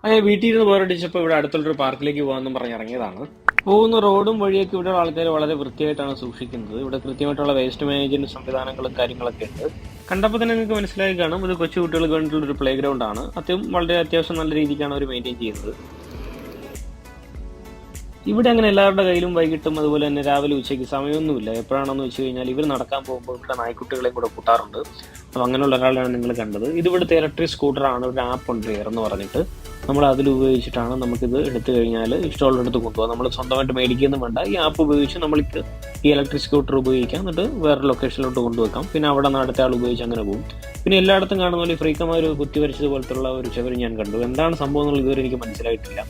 അങ്ങനെ വീട്ടിൽ ഇരുന്ന് ബോറടിച്ചപ്പോൾ ഇവിടെ അടുത്തുള്ളൊരു പാർക്കിലേക്ക് പോകാമെന്നും പറഞ്ഞ് ഇറങ്ങിയതാണ്. പോകുന്ന റോഡും വഴിയൊക്കെ ഇവിടെയുള്ള ആൾക്കാർ വളരെ വൃത്തിയായിട്ടാണ് സൂക്ഷിക്കുന്നത്. ഇവിടെ കൃത്യമായിട്ടുള്ള വേസ്റ്റ് മാനേജ്മെന്റ് സംവിധാനങ്ങളും കാര്യങ്ങളൊക്കെ ഉണ്ട്. കണ്ടപ്പോൾ തന്നെ നിങ്ങൾക്ക് മനസ്സിലായി കാണും, ഇത് കൊച്ചു കുട്ടികൾക്ക് വേണ്ടിയിട്ടുള്ള ഒരു പ്ലേ ഗ്രൗണ്ട് ആണ്. വളരെ അത്യാവശ്യം നല്ല രീതിക്കാണ് അവർ മെയിൻറ്റെയിൻ ചെയ്യുന്നത്. ഇവിടെ അങ്ങനെ എല്ലാവരുടെ കയ്യിലും വൈകിട്ടും അതുപോലെ തന്നെ രാവിലെ ഉച്ചയ്ക്ക് സമയമൊന്നുമില്ല. എപ്പോഴാണെന്ന് വെച്ച് കഴിഞ്ഞാൽ ഇവർ നടക്കാൻ പോകുമ്പോൾ ഇവിടെ നായ്ക്കുട്ടികളെയും കൂടെ കൂട്ടാറുണ്ട്. അപ്പോൾ അങ്ങനെയുള്ള ഒരാളാണ് നിങ്ങൾ കണ്ടത്. ഇത് ഇവിടുത്തെ ഇലക്ട്രിക് സ്കൂട്ടറാണ്. ഒരു ആപ്പ് ഉണ്ട് എയർ എന്ന് പറഞ്ഞിട്ട്. നമ്മൾ അതിൽ ഉപയോഗിച്ചിട്ടാണ് നമുക്കിത് എടുത്തു കഴിഞ്ഞാൽ ഇഷ്ടമുള്ളിടത്ത് കൊണ്ടുപോകാം. നമ്മൾ സ്വന്തമായിട്ട് മേടിക്കുകയൊന്നും വേണ്ട. ഈ ആപ്പ് ഉപയോഗിച്ച് നമ്മൾക്ക് ഈ ഇലക്ട്രിക് സ്കൂട്ടർ ഉപയോഗിക്കാം. എന്നിട്ട് വേറെ ലൊക്കേഷനിലോട്ട് കൊണ്ടുവെക്കാം. പിന്നെ അവിടെ നിന്ന് അടുത്ത ആൾ ഉപയോഗിച്ച് അങ്ങനെ പോകും. പിന്നെ എല്ലായിടത്തും കാണുന്ന പോലെ ഫ്രീക്കമായ ഒരു കുത്തി വരച്ചതുപോലത്തുള്ള ഒരു ചുവര് ഞാൻ കണ്ടു. എന്താണ് സംഭവം എന്നുള്ളത് ഇതുവരെ എനിക്ക് മനസ്സിലായിട്ടില്ല.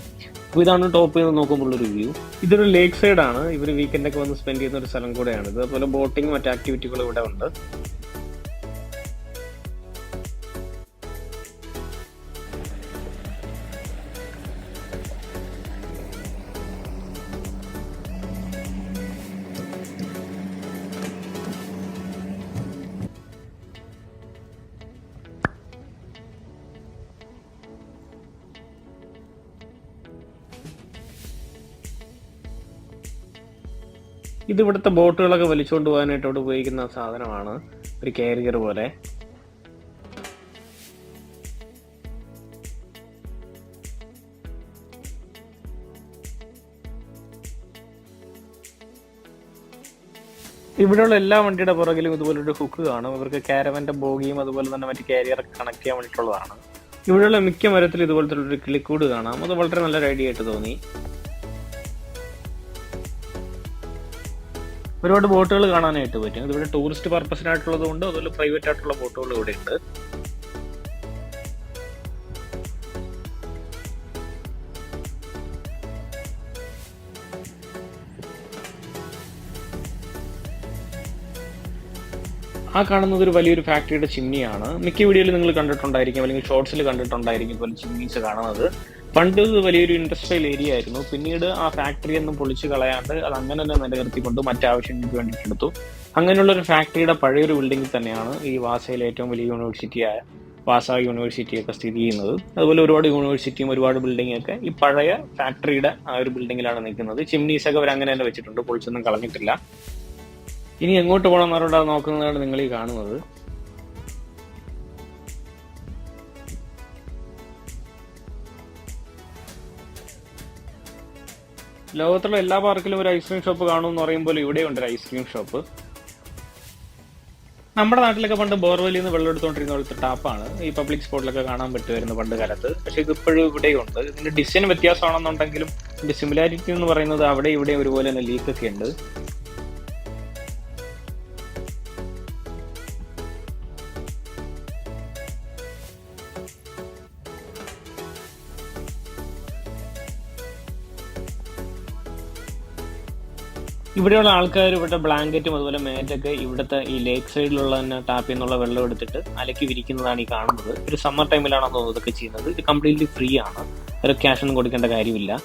അപ്പോൾ ഇതാണ് ടോപ്പിൽ നിന്ന് നോക്കുമ്പോൾ ഒരു വ്യൂ. ഇതൊരു ലേക്ക് സൈഡ് ആണ്. ഇവർ വീക്കെൻഡൊക്കെ വന്ന് സ്പെൻഡ് ചെയ്യുന്ന ഒരു സ്ഥലം കൂടെയാണ്. അതുപോലെ ബോട്ടിങ് മറ്റ് ആക്ടിവിറ്റികളും ഇവിടെ ഉണ്ട്. ഇത് ഇവിടുത്തെ ബോട്ടുകളൊക്കെ വലിച്ചുകൊണ്ട് പോകാനായിട്ട് ഇവിടെ ഉപയോഗിക്കുന്ന സാധനമാണ്, ഒരു കാരിയർ പോലെ. ഇവിടെയുള്ള എല്ലാ വണ്ടിയുടെ പുറകിലും ഇതുപോലൊരു ഹുക്ക് കാണും. ഇവർക്ക് കാരവന്റെ ബോഗിയും അതുപോലെ തന്നെ മറ്റ് കാരിയറൊക്കെ കണക്ട് ചെയ്യാൻ വേണ്ടിയിട്ടുള്ളതാണ്. ഇവിടെയുള്ള മിക്ക മരത്തിൽ ഇതുപോലത്തെ ഒരു കിളിക്കൂട് കാണാം. അത് വളരെ നല്ലൊരു ഐഡിയ ആയിട്ട് തോന്നി. ഒരുപാട് ബോട്ടുകൾ കാണാനായിട്ട് പറ്റും. ഇതിവിടെ ടൂറിസ്റ്റ് പർപ്പസിനായിട്ടുള്ളത് കൊണ്ട് അതുപോലെ പ്രൈവറ്റ് ആയിട്ടുള്ള ബോട്ടുകൾ ഇവിടെ ഉണ്ട്. ആ കാണുന്നത് ഒരു വലിയൊരു ഫാക്ടറിയുടെ ചിമ്നിയാണ്. മിക്ക വീഡിയോയിൽ നിങ്ങൾ കണ്ടിട്ടുണ്ടായിരിക്കും, അല്ലെങ്കിൽ ഷോർട്സിൽ കണ്ടിട്ടുണ്ടായിരിക്കും ഇതുപോലെ ചിമ്നീസ് കാണുന്നത്. പണ്ട് വലിയൊരു ഇൻഡസ്ട്രിയൽ ഏരിയ ആയിരുന്നു. പിന്നീട് ആ ഫാക്ടറി ഒന്നും പൊളിച്ചു കളയാണ്ട് അത് അങ്ങനെ തന്നെ നിലനിർത്തിക്കൊണ്ട് മറ്റാവശ്യങ്ങൾക്ക് വേണ്ടിയിട്ട് എടുത്തു. അങ്ങനെയുള്ള ഒരു ഫാക്ടറിയുടെ പഴയൊരു ബിൽഡിംഗിൽ തന്നെയാണ് ഈ വാസയിലെ ഏറ്റവും വലിയ യൂണിവേഴ്സിറ്റിയായ വാസ യൂണിവേഴ്സിറ്റിയൊക്കെ സ്ഥിതി ചെയ്യുന്നത്. അതുപോലെ ഒരുപാട് യൂണിവേഴ്സിറ്റിയും ഒരുപാട് ബിൽഡിങ്ങൊക്കെ ഈ പഴയ ഫാക്ടറിയുടെ ആ ഒരു ബിൽഡിങ്ങിലാണ് നിൽക്കുന്നത്. ചിമ്നീസൊക്കെ അവർ അങ്ങനെ തന്നെ വെച്ചിട്ടുണ്ട്, പൊളിച്ചൊന്നും കളഞ്ഞിട്ടില്ല. ഇനി എങ്ങോട്ട് പോകണം എന്നവരോട് നോക്കുന്നതാണ് നിങ്ങൾ ഈ കാണുന്നത്. ലോകത്തുള്ള എല്ലാ പാർക്കിലും ഒരു ഐസ്ക്രീം ഷോപ്പ് കാണുമെന്ന് പറയുമ്പോൾ ഇവിടെയുണ്ട് ഒരു ഐസ്ക്രീം ഷോപ്പ്. നമ്മുടെ നാട്ടിലൊക്കെ പണ്ട് ബോർവെല്ലിൽ നിന്ന് വെള്ളം എടുത്തുകൊണ്ടിരുന്ന പോലത്തെ ടാപ്പാണ് ഈ പബ്ലിക് സ്പോട്ടിലൊക്കെ കാണാൻ പറ്റുമായിരുന്നു പണ്ട് കാലത്ത്. പക്ഷെ ഇത് ഇപ്പോഴും ഇവിടെയുണ്ട്. ഇതിന്റെ ഡിസൈൻ വ്യത്യാസമാണെന്നുണ്ടെങ്കിലും ഇതിന്റെ സിമിലാരിറ്റി എന്ന് പറയുന്നത് അവിടെ ഇവിടെ ഒരുപോലെ തന്നെ ലീക്കൊക്കെ ഉണ്ട്. ഇവിടെയുള്ള ആൾക്കാർ ഇവിടെ ബ്ലാങ്കറ്റും അതുപോലെ മാറ്റൊക്കെ ഇവിടുത്തെ ഈ ലേക്ക് സൈഡിലുള്ള തന്നെ ടാപ്പിൽ നിന്നുള്ള വെള്ളം എടുത്തിട്ട് അലക്കി വിരിക്കുന്നതാണ് ഈ കാണുന്നത്. ഒരു സമ്മർ ടൈമിലാണെന്ന് തോന്നുന്നത് ഇതൊക്കെ ചെയ്യുന്നത്. ഇത് കംപ്ലീറ്റ്ലി ഫ്രീ ആണ്, ഒരു ക്യാഷ് ഒന്നും കൊടുക്കേണ്ട കാര്യമില്ല.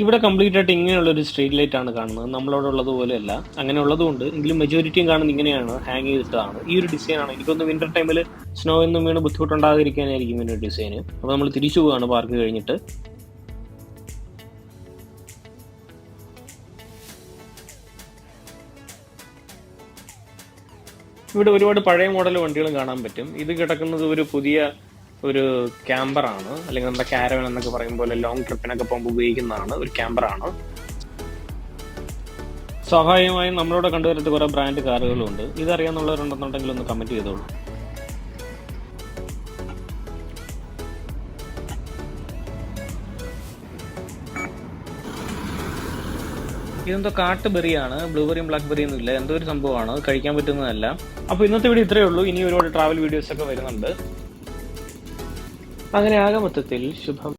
ഇവിടെ കംപ്ലീറ്റ് ആയിട്ട് ഇങ്ങനെയുള്ള ഒരു സ്ട്രീറ്റ് ലൈറ്റ് ആണ് കാണുന്നത്. നമ്മളവിടെ ഉള്ളത് പോലെയല്ല. അങ്ങനെ ഉള്ളതുകൊണ്ട് എങ്കിലും മെജോറിറ്റിയും കാണുന്നത് ഇങ്ങനെയാണ്, ഹാങ് ചെയ്തിട്ടാണ്. ഈ ഒരു ഡിസൈനാണ്. എനിക്കൊന്ന് വിന്റർ ടൈമിൽ സ്നോ ഒന്നും വീണ് ബുദ്ധിമുട്ടുണ്ടാകാതിരിക്കാനായിരിക്കും ഇങ്ങനെ ഒരു ഡിസൈന്. അപ്പോൾ നമ്മൾ തിരിച്ചു പോവുകയാണ് പാർക്ക് കഴിഞ്ഞിട്ട്. ഇവിടെ ഒരുപാട് പഴയ മോഡൽ വണ്ടികളും കാണാൻ പറ്റും. ഇത് കിടക്കുന്നത് ഒരു ക്യാമ്പറാണ്, അല്ലെങ്കിൽ നമ്മുടെ കാരവൻ എന്നൊക്കെ പറയുമ്പോൾ ലോങ് ട്രിപ്പിനൊക്കെ പോകുമ്പോൾ ഉപയോഗിക്കുന്നതാണ്. ഒരു ക്യാമ്പറാണ്. സ്വാഭാവികമായും നമ്മളിവിടെ കണ്ടുവരുന്നത് കുറെ ബ്രാൻഡ് കാറുകളുണ്ട്. ഇതറിയാന്നുള്ളവരുണ്ടെന്നുണ്ടെങ്കിൽ ഒന്ന് കമന്റ് ചെയ്തോളൂ. ഇതെന്തോ കാട്ടുബെറിയാണ്, ബ്ലൂബെറിയും ബ്ലാക്ക് ബെറിയും ഒന്നും ഇല്ല. എന്തോ ഒരു സംഭവമാണ്, കഴിക്കാൻ പറ്റുന്നതല്ല. അപ്പോൾ ഇന്നത്തെ വീഡിയോ ഇത്രയേ ഉള്ളൂ. ഇനി ഒരുപാട് ട്രാവൽ വീഡിയോസ് ഒക്കെ വരുന്നുണ്ട്. അങ്ങനെ ആകെ മൊത്തത്തിൽ ശുഭം.